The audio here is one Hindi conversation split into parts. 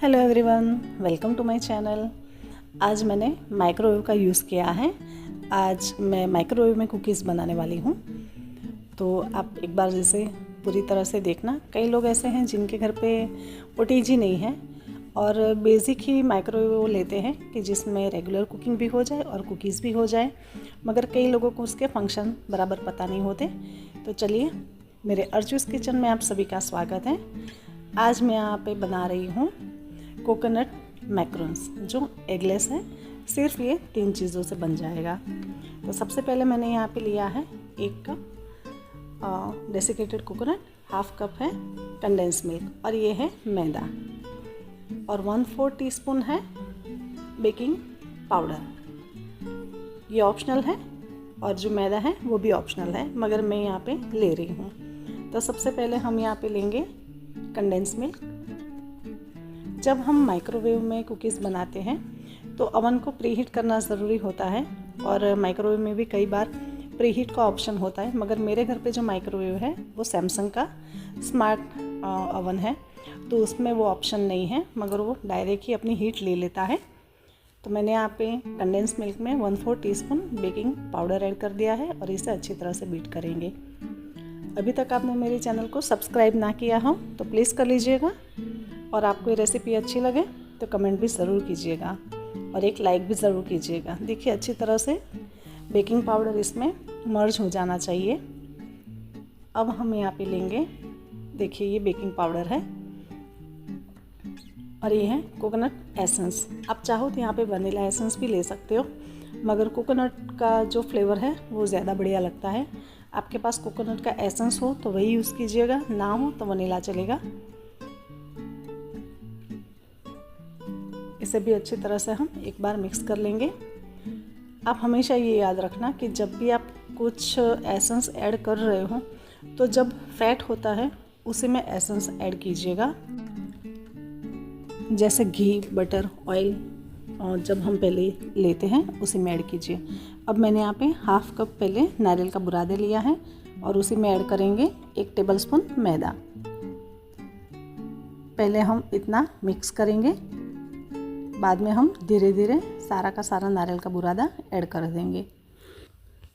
Hello everyone, welcome to my channel. आज मैंने माइक्रोवेव का यूज़ किया है। आज मैं माइक्रोवेव में कुकीज़ बनाने वाली हूँ। तो आप एक बार जैसे पूरी तरह से देखना। कई लोग ऐसे हैं जिनके घर पे ओटीजी नहीं है और बेसिक ही माइक्रोवेव लेते हैं कि जिसमें रेगुलर कुकिंग भी हो जाए और कुकीज़ भी हो जाए, मगर कई लोगों को उसके फंक्शन बराबर पता नहीं होते। तो चलिए, मेरे अर्जुस किचन में आप सभी का स्वागत है। आज मैं यहाँ पे बना रही हूँ कोकोनट मैक्रोन्स, जो एगलेस है। सिर्फ ये 3 चीज़ों से बन जाएगा। तो सबसे पहले मैंने यहाँ पे लिया है 1 कप डेसिकेटेड कोकोनट, 1/2 कप है कंडेंस मिल्क और ये है मैदा, और 1/4 टीस्पून है बेकिंग पाउडर। ये ऑप्शनल है और जो मैदा है वो भी ऑप्शनल है, मगर मैं यहाँ पे ले रही हूँ। तो सबसे पहले हम यहाँ पे लेंगे कंडेंस मिल्क। जब हम माइक्रोवेव में कुकीज़ बनाते हैं तो अवन को प्रीहीट करना ज़रूरी होता है, और माइक्रोवेव में भी कई बार प्रीहीट का ऑप्शन होता है, मगर मेरे घर पे जो माइक्रोवेव है वो सैमसंग का स्मार्ट अवन है, तो उसमें वो ऑप्शन नहीं है, मगर वो डायरेक्ट ही अपनी हीट ले लेता है। तो मैंने यहाँ पे कंडेंस मिल्क में 1/4 टीस्पून बेकिंग पाउडर ऐड कर दिया है और इसे अच्छी तरह से बीट करेंगे। अभी तक आपने मेरे चैनल को सब्सक्राइब ना किया हो तो प्लीज़ कर लीजिएगा, और आपको ये रेसिपी अच्छी लगे तो कमेंट भी ज़रूर कीजिएगा और एक लाइक भी ज़रूर कीजिएगा। देखिए, अच्छी तरह से बेकिंग पाउडर इसमें मर्ज हो जाना चाहिए। अब हम यहाँ पे लेंगे, देखिए ये बेकिंग पाउडर है और ये है कोकोनट एसेंस। आप चाहो तो यहाँ पे वनीला एसेंस भी ले सकते हो, मगर कोकोनट का जो फ्लेवर है वो ज़्यादा बढ़िया लगता है। आपके पास कोकोनट का एसेंस हो तो वही यूज़ कीजिएगा, ना हो तो वनीला चलेगा। इसे भी अच्छी तरह से हम एक बार मिक्स कर लेंगे। आप हमेशा ये याद रखना कि जब भी आप कुछ एसेंस ऐड कर रहे हो तो जब फैट होता है उसी में एसेंस ऐड कीजिएगा, जैसे घी, बटर, ऑयल, और जब हम पहले लेते हैं उसी में ऐड कीजिए। अब मैंने यहाँ पे 1/2 कप पहले नारियल का बुरादा लिया है और उसी में ऐड करेंगे 1 टेबलस्पून मैदा। पहले हम इतना मिक्स करेंगे, बाद में हम धीरे धीरे सारा का सारा नारियल का बुरादा ऐड कर देंगे।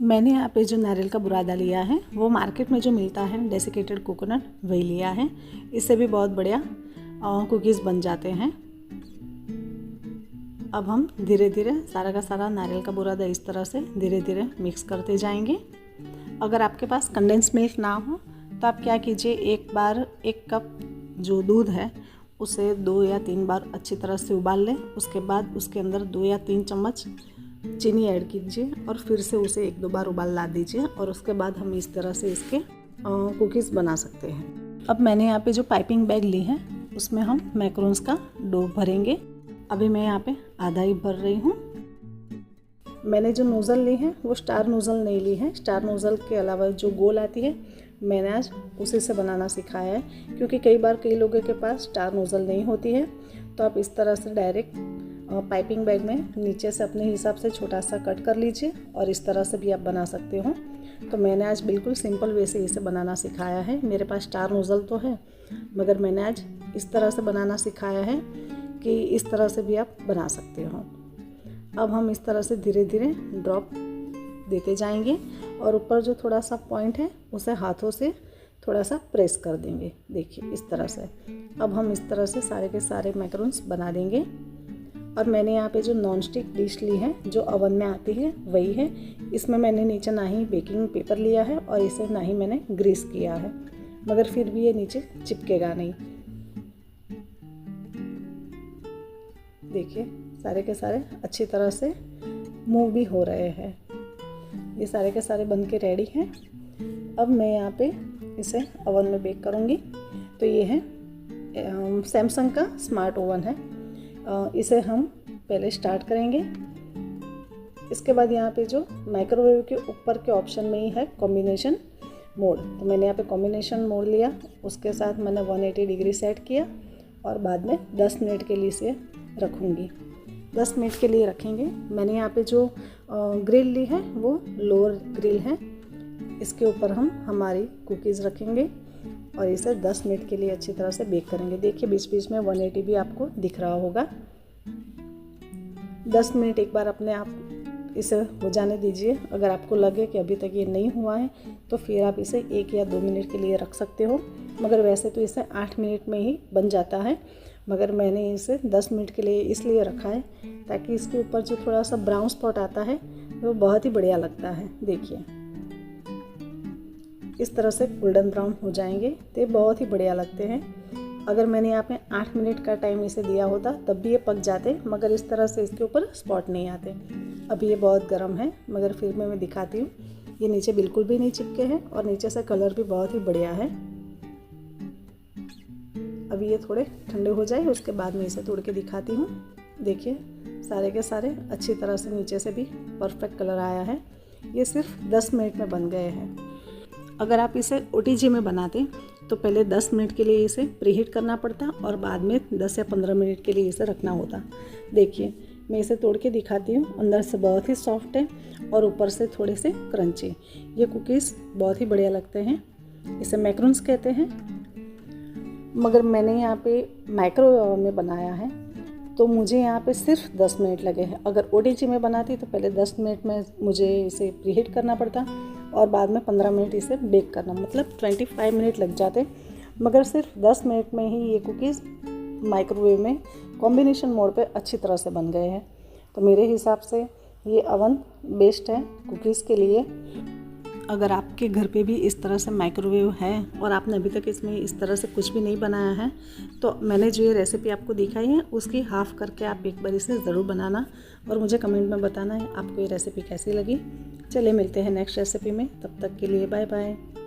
मैंने यहाँ पे जो नारियल का बुरादा लिया है वो मार्केट में जो मिलता है डेसिकेटेड कोकोनट, वही लिया है। इससे भी बहुत बढ़िया कुकीज़ बन जाते हैं। अब हम धीरे धीरे सारा का सारा नारियल का बुरादा इस तरह से धीरे धीरे मिक्स करते जाएंगे। अगर आपके पास कंडेंस मिल्क ना हो तो आप क्या कीजिए, एक बार 1 कप जो दूध है उसे 2 या 3 बार अच्छी तरह से उबाल लें। उसके बाद उसके अंदर 2 या 3 चम्मच चीनी ऐड कीजिए और फिर से उसे 1-2 बार उबाल ला दीजिए, और उसके बाद हम इस तरह से इसके कुकीज़ बना सकते हैं। अब मैंने यहाँ पे जो पाइपिंग बैग ली है उसमें हम मैक्रोन्स का डो भरेंगे। अभी मैं यहाँ पे आधा ही भर रही हूँ। मैंने जो नोज़ल ली है वो स्टार नोज़ल नहीं ली है। स्टार नोज़ल के अलावा जो गोल आती है मैंने आज उसी से बनाना सिखाया है, क्योंकि कई बार कई लोगों के पास स्टार नोज़ल नहीं होती है। तो आप इस तरह से डायरेक्ट पाइपिंग बैग में नीचे से अपने हिसाब से छोटा सा कट कर लीजिए, और इस तरह से भी आप बना सकते हो। तो मैंने आज बिल्कुल सिंपल वे से इसे बनाना सिखाया है। मेरे पास स्टार नोज़ल तो है, मगर मैंने आज इस तरह से बनाना सिखाया है कि इस तरह से भी आप बना सकते हो। अब हम इस तरह से धीरे धीरे ड्रॉप देते जाएंगे, और ऊपर जो थोड़ा सा पॉइंट है उसे हाथों से थोड़ा सा प्रेस कर देंगे। देखिए इस तरह से। अब हम इस तरह से सारे के सारे मैक्रोन्स बना देंगे। और मैंने यहाँ पे जो नॉन स्टिक डिश ली है जो अवन में आती है वही है। इसमें मैंने नीचे ना ही बेकिंग पेपर लिया है और इसे ना ही मैंने ग्रीस किया है, मगर फिर भी ये नीचे चिपकेगा नहीं। देखिए सारे के सारे अच्छी तरह से मूव भी हो रहे हैं। ये सारे के सारे बन के रेडी हैं। अब मैं यहाँ पे इसे ओवन में बेक करूँगी। तो ये है सैमसंग का स्मार्ट ओवन है। इसे हम पहले स्टार्ट करेंगे। इसके बाद यहाँ पे जो माइक्रोवेव के ऊपर के ऑप्शन में ही है कॉम्बिनेशन मोड, तो मैंने यहाँ पे कॉम्बिनेशन मोड लिया। उसके साथ मैंने 180 डिग्री सेट किया और बाद में 10 मिनट के लिए इसे रखूँगी। 10 मिनट के लिए रखेंगे। मैंने यहाँ पे जो ग्रिल ली है वो लोअर ग्रिल है। इसके ऊपर हम हमारी कुकीज़ रखेंगे। और इसे 10 मिनट के लिए अच्छी तरह से बेक करेंगे। देखिए बीच बीच में 180 भी आपको दिख रहा होगा। 10 मिनट एक बार अपने आप इसे हो जाने दीजिए। अगर आपको लगे कि अभी तक ये नहीं हुआ है तो फिर आप इसे 1 या 2 मिनट के लिए रख सकते हो, मगर वैसे तो इसे 8 मिनट में ही बन जाता है। मगर मैंने इसे 10 मिनट के लिए इसलिए रखा है ताकि इसके ऊपर जो थोड़ा सा ब्राउन स्पॉट आता है वो बहुत ही बढ़िया लगता है। देखिए इस तरह से गोल्डन ब्राउन हो जाएंगे तो ये बहुत ही बढ़िया लगते हैं। अगर मैंने यहाँ पे 8 मिनट का टाइम इसे दिया होता तब भी ये पक जाते, मगर इस तरह से इसके ऊपर स्पॉट नहीं आते। अभी ये बहुत गर्म है, मगर फिर मैं दिखाती हूँ। ये नीचे बिल्कुल भी नहीं चिपके हैं और नीचे से कलर भी बहुत ही बढ़िया है। अभी ये थोड़े ठंडे हो जाए उसके बाद मैं इसे तोड़ के दिखाती हूँ। देखिए सारे के सारे अच्छी तरह से नीचे से भी परफेक्ट कलर आया है। ये सिर्फ 10 मिनट में बन गए हैं। अगर आप इसे OTG में बनाते तो पहले 10 मिनट के लिए इसे प्रीहीट करना पड़ता और बाद में 10 या 15 मिनट के लिए इसे रखना होता। देखिए मैं इसे तोड़ के दिखाती हूँ। अंदर से बहुत ही सॉफ्ट है और ऊपर से थोड़े से क्रंची। ये कुकीज़ बहुत ही बढ़िया लगते हैं। इसे मैक्रोन्स कहते हैं, मगर मैंने यहाँ पे माइक्रोवेव में बनाया है तो मुझे यहाँ पे सिर्फ 10 मिनट लगे हैं। अगर OTG में बनाती तो पहले 10 मिनट में मुझे इसे प्रीहीट करना पड़ता और बाद में 15 मिनट इसे बेक करना, मतलब 25 मिनट लग जाते। मगर सिर्फ 10 मिनट में ही ये कुकीज़ माइक्रोवेव में कॉम्बिनेशन मोड पे अच्छी तरह से बन गए हैं। तो मेरे हिसाब से ये अवन बेस्ट है कुकीज़ के लिए। अगर आपके घर पे भी इस तरह से माइक्रोवेव है और आपने अभी तक इसमें इस तरह से कुछ भी नहीं बनाया है तो मैंने जो ये रेसिपी आपको दिखाई है उसकी हाफ़ करके आप एक बार इसे ज़रूर बनाना और मुझे कमेंट में बताना है आपको ये रेसिपी कैसी लगी। चलिए मिलते हैं नेक्स्ट रेसिपी में, तब तक के लिए बाय बाय।